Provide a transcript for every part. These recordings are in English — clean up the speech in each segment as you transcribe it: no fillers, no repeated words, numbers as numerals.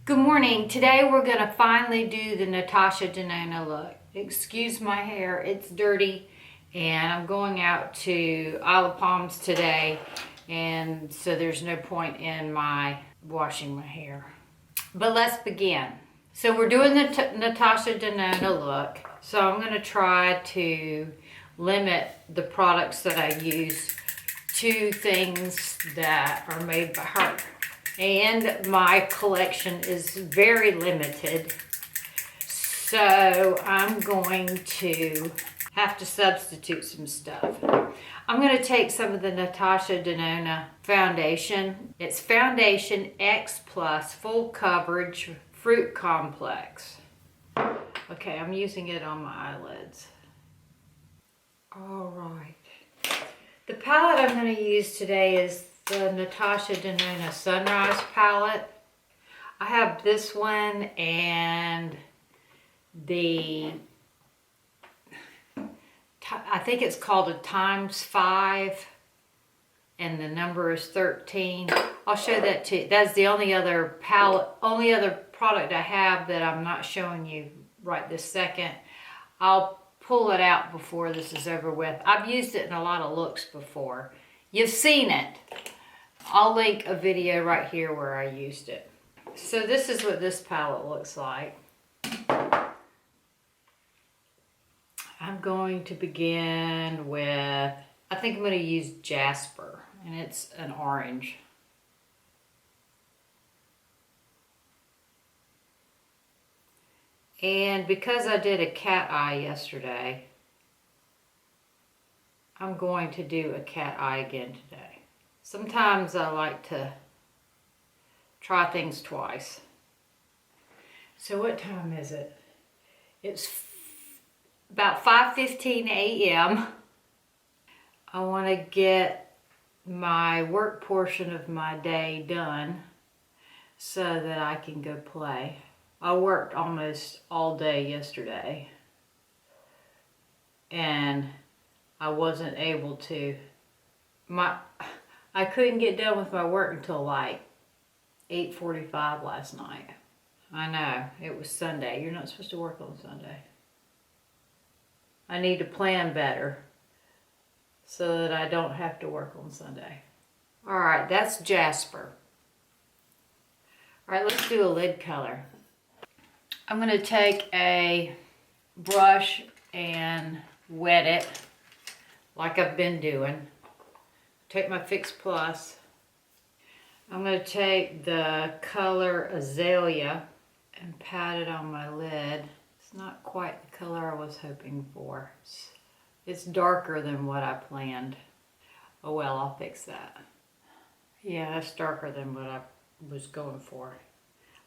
Good morning. Today we're going to finally do the Natasha Denona look. Excuse my hair, it's dirty and I'm going out to Isle of Palms today, and so there's no point in my washing my hair. But let's begin. So we're doing the Natasha Denona look. So I'm going to try to limit the products that I use to things that are made by her. And my collection is very limited, so I'm going to have to substitute some stuff. I'm going to take some of the Natasha Denona foundation. It's Foundation X Plus Full Coverage Fruit Complex. Okay, I'm using it on my eyelids. All right. The palette I'm going to use today is the Natasha Denona Sunrise Palette. I have this one and I think it's called a ×5 and the number is 13. I'll show that to you. That's the only other product I have that I'm not showing you right this second. I'll pull it out before this is over with. I've used it in a lot of looks before. You've seen it. I'll link a video right here where I used it. So this is what this palette looks like. I'm going to begin with, I think I'm going to use Jasper, and it's an orange. And because I did a cat eye yesterday, I'm going to do a cat eye again today. Sometimes I like to try things twice. So what time is it? It's about 5:15 a.m. I want to get my work portion of my day done so that I can go play. I worked almost all day yesterday and I wasn't able to. I couldn't get done with my work until like 8:45 last night. I know, it was Sunday. You're not supposed to work on Sunday. I need to plan better so that I don't have to work on Sunday. All right, that's Jasper. All right, let's do a lid color. I'm going to take a brush and wet it like I've been doing. Take my Fix Plus. I'm going to take the color Azalea and pat it on my lid. It's not quite the color I was hoping for. It's darker than what I planned. Oh well, I'll fix that. Yeah, that's darker than what I was going for.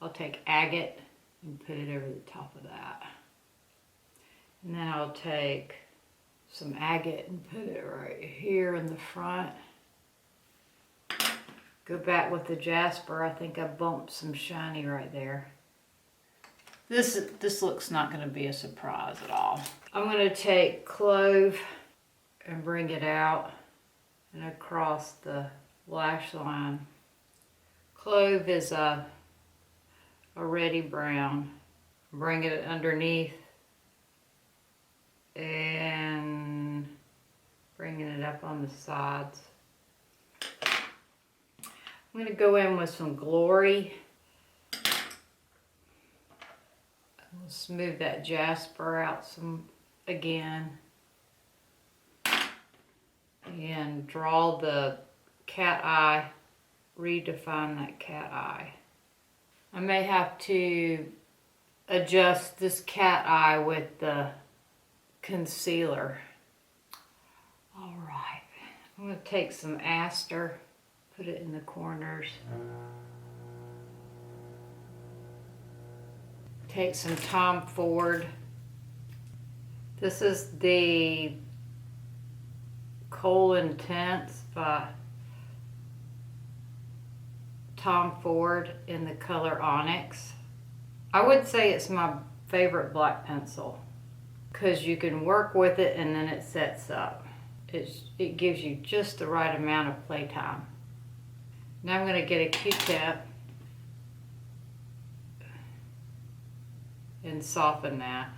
I'll take Agate and put it over the top of that. And then I'll take some agate and put it right here in the front. Go back with the Jasper. I think I bumped some shiny right there. This looks not going to be a surprise at all. I'm going to take Clove and bring it out and across the lash line. Clove is a reddy brown. Bring it underneath and bringing it up on the sides. I'm going to go in with some Glory. We'll smooth that Jasper out again. And draw the cat eye, redefine that cat eye. I may have to adjust this cat eye with the concealer. All right, I'm going to take some Aster, put it in the corners. Take some Tom Ford. This is the Kohl Intense by Tom Ford in the color Onyx. I would say it's my favorite black pencil because you can work with it and then it sets up. It gives you just the right amount of playtime. Now I'm going to get a Q-tip and soften that.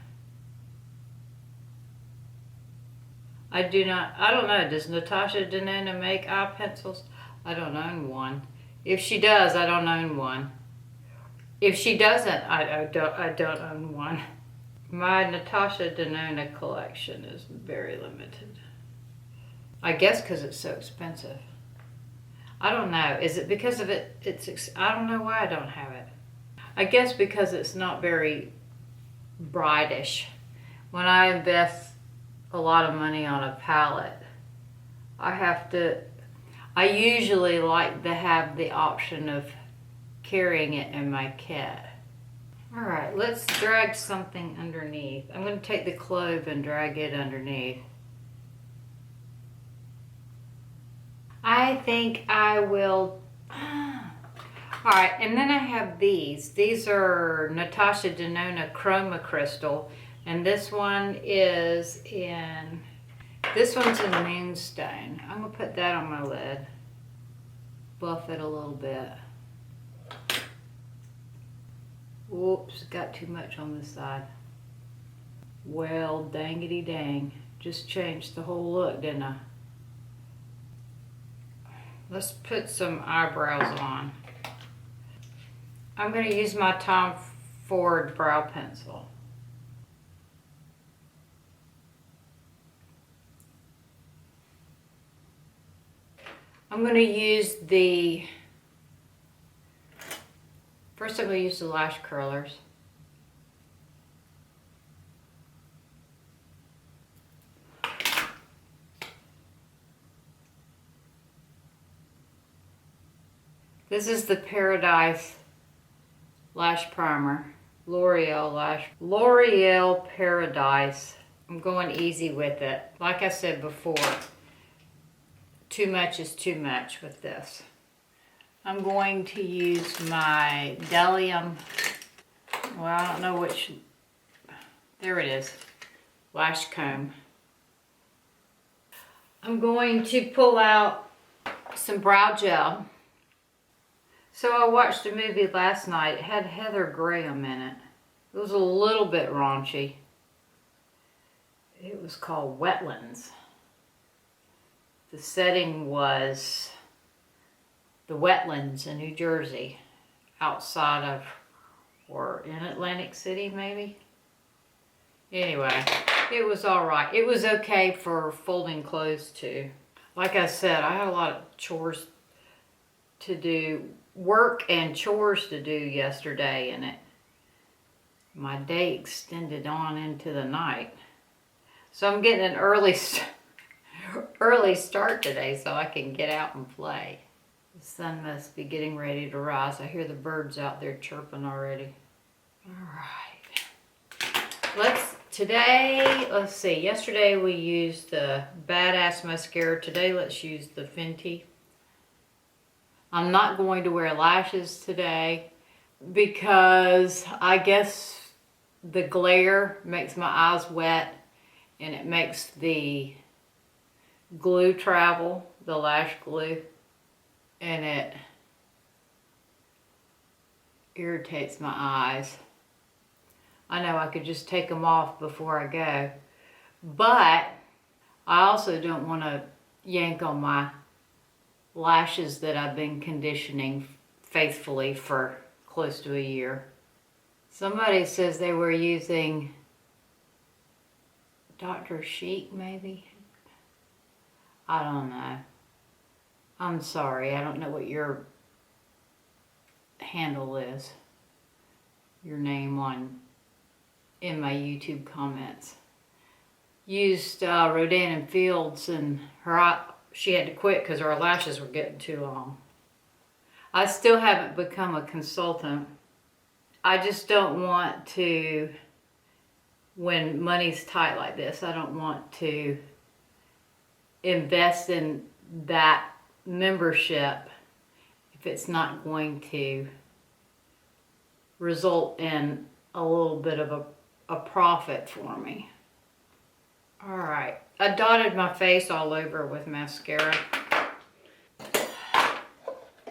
I don't know, does Natasha Denona make eye pencils? I don't own one. If she does, I don't own one. If she doesn't, I don't own one. My Natasha Denona collection is very limited. I guess because it's so expensive. I don't know. Is it because of it? I don't know why I don't have it. I guess because it's not very brightish. When I invest a lot of money on a palette, I usually like to have the option of carrying it in my kit. All right, let's drag something underneath. I'm going to take the clove and drag it underneath. I think I will. All right, and then I have these. These are Natasha Denona Chroma Crystal, and this one's in Moonstone. I'm gonna put that on my lid. Buff it a little bit. Whoops, got too much on this side. Well, dangity dang. Just changed the whole look, didn't I? Let's put some eyebrows on. I'm going to use my Tom Ford brow pencil. I'm going to use first I'm going to use the lash curlers. This is the Paradise Lash Primer. L'Oreal Paradise. I'm going easy with it. Like I said before, too much is too much with this. I'm going to use my Delium, well, I don't know which, there it is, lash comb. I'm going to pull out some brow gel. So I watched a movie last night. It had Heather Graham in it. It was a little bit raunchy. It was called Wetlands. The setting was the wetlands in New Jersey, outside of, or in Atlantic City maybe. Anyway, it was all right. It was okay for folding clothes too. Like I said, I had a lot of chores to do, work and chores to do yesterday, and my day extended on into the night. So I'm getting an early start today so I can get out and play. The sun must be getting ready to rise. I hear the birds out there chirping already. All right. Let's see. Yesterday we used the Badass mascara. Today let's use the Fenty. I'm not going to wear lashes today because I guess the glare makes my eyes wet and it makes the glue travel, the lash glue, and it irritates my eyes. I know I could just take them off before I go, but I also don't want to yank on my lashes that I've been conditioning faithfully for close to a year. Somebody says they were using Dr. Chic maybe? I don't know. I'm sorry, I don't know what your handle is. Your name in my YouTube comments. Used Rodan and Fields, and she had to quit because her lashes were getting too long. I still haven't become a consultant. I just don't want to, when money's tight like this, I don't want to invest in that membership if it's not going to result in a little bit of a profit for me. All right, I dotted my face all over with mascara,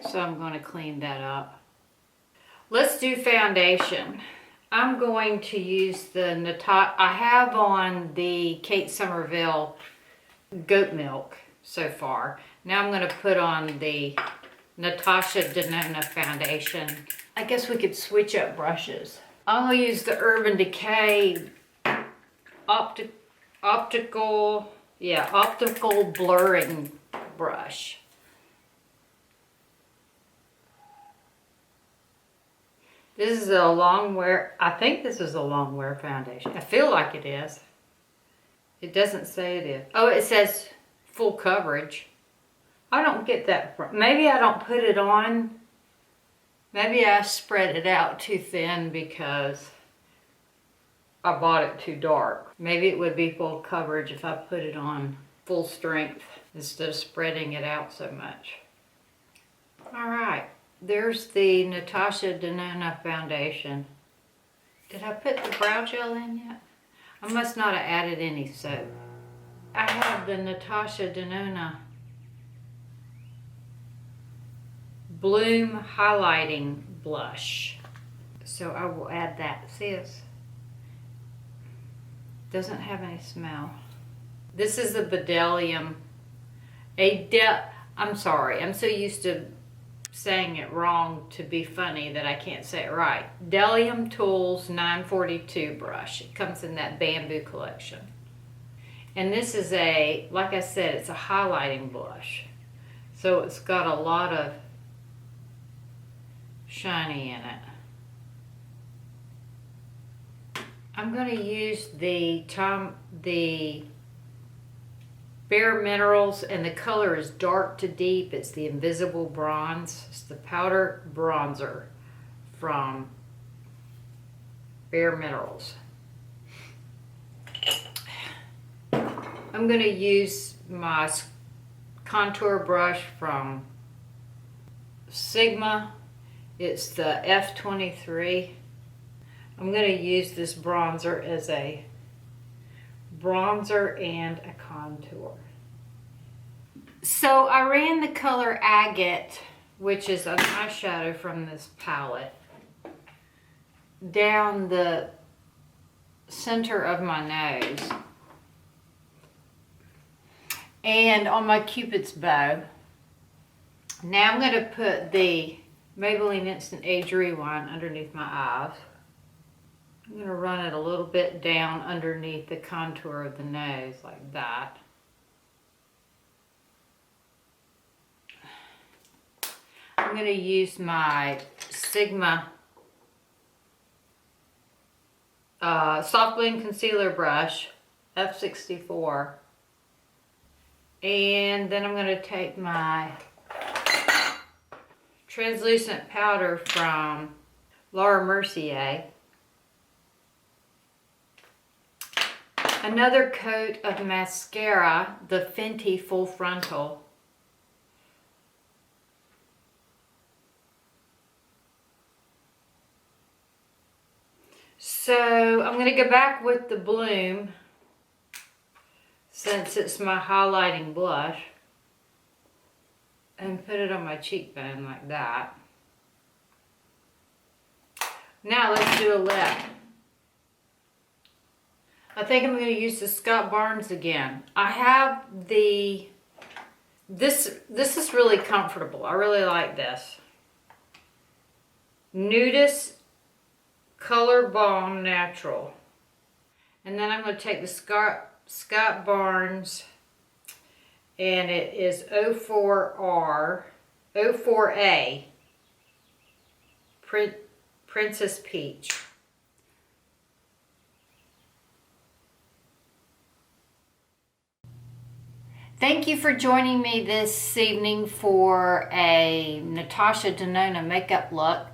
so I'm going to clean that up. Let's do foundation. I'm going to use the I have on the Kate Somerville goat milk so far. Now I'm going to put on the Natasha Denona foundation. I guess we could switch up brushes. I'm going to use the Urban Decay optical blurring brush. This is a long wear, I think this is a long wear foundation. I feel like it is. It doesn't say it is. Oh, it says full coverage. I don't get that from, maybe I don't put it on. Maybe I spread it out too thin because I bought it too dark. Maybe it would be full coverage if I put it on full strength instead of spreading it out so much. All right. There's the Natasha Denona foundation. Did I put the brow gel in yet? I must not have added any soap. I have the Natasha Denona Bloom Highlighting Blush. So I will add that. See this? Doesn't have any smell. This is a Bdellium. I'm sorry, I'm so used to saying it wrong to be funny that I can't say it right. Bdellium Tools 942 brush. It comes in that bamboo collection. And this is like I said, it's a highlighting blush. So it's got a lot of shiny in it. I'm going to use the Bare Minerals, and the color is dark to deep. It's the Invisible Bronze. It's the powder bronzer from Bare Minerals. I'm going to use my contour brush from Sigma. It's the F23. I'm going to use this bronzer as a bronzer and a contour. So I ran the color Agate, which is an eyeshadow from this palette, down the center of my nose and on my Cupid's bow. Now I'm going to put the Maybelline Instant Age Rewind underneath my eyes. I'm going to run it a little bit down underneath the contour of the nose like that. I'm going to use my Sigma Soft Blend Concealer brush, F64. And then I'm going to take my translucent powder from Laura Mercier. Another coat of mascara, the Fenty Full Frontal. So I'm going to go back with the Bloom, since it's my highlighting blush, and put it on my cheekbone like that. Now let's do a lip. I think I'm going to use the Scott Barnes again. I have this is really comfortable. I really like this. Nudist Color Balm Natural. And then I'm going to take the Scott Barnes, and it is 04A Princess Peach. Thank you for joining me this evening for a Natasha Denona makeup look.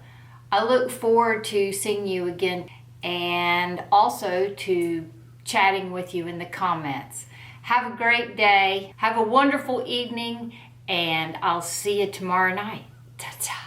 I look forward to seeing you again and also to chatting with you in the comments. Have a great day. Have a wonderful evening, and I'll see you tomorrow night. Ta-ta.